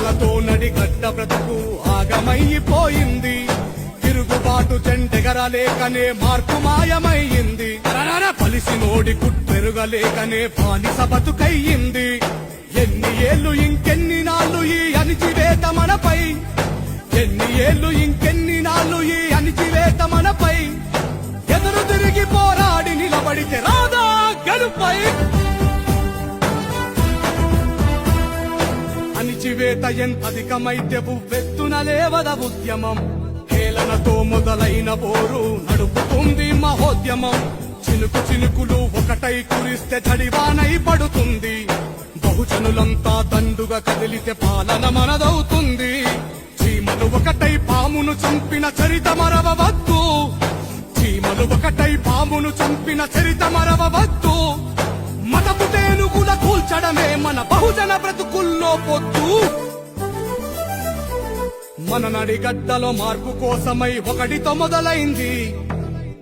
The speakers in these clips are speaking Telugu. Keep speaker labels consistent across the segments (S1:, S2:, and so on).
S1: వలసలతో నడిగడ్డ బ్రతుకు ఆగమైపోయింది. తిరుగుబాటు చెండెగరలేకనే మార్పు మాయమయ్యింది. పలిసినోడి కుట్టెరుగలేకనే బానిస బతుకయ్యింది. ఎన్ని ఏళ్ళు ఇంకెన్ని నాళ్ళు ఈ అణిచివేత మనపై, ఎన్ని ఏళ్ళు ఇంకెన్ని నాళ్ళు ఈ అణిచివేత మనపై. ఎదురు తిరిగి పోరాడి నిలబడితే రాదా గెలుపై. అణిచివేత ఎంతధికమైతే ఉవ్వెత్తున లేవద ఉద్యమం. హేళనతో మొదలైన పోరు నడుపుతుంది మహోద్యమం. చినుకు చినుకులు ఒకటై కురిస్తే జడివానై పడుతుంది. బహుజనులంతా దండుగా కదిలితే పాలన మనదవుతుంది. చీమలు ఒకటై పామును చంపిన చరిత మరవవద్దు. చీమలు ఒకటై పామును చంపిన చరిత మరవవద్దు. మతపు తేనుగుల కూల్చడమే మన బహుజన బ్రతుకుల్లో పొద్దు. మన నడిగడ్డలో మార్పు కోసమై ఒకటితో మొదలైంది.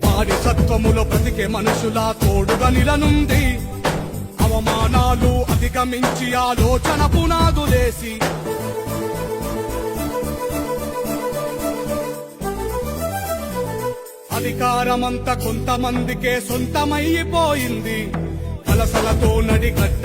S1: వాడి సత్వములో బ్రతికే మనుషులా తోడుగా నిలనుంది. అవమానాలు అధిగమించి ఆలోచన పునాదులేసి అధికారమంతా కొంతమందికే సొంతమైపోయింది. వలసలతో నడిగడ్డ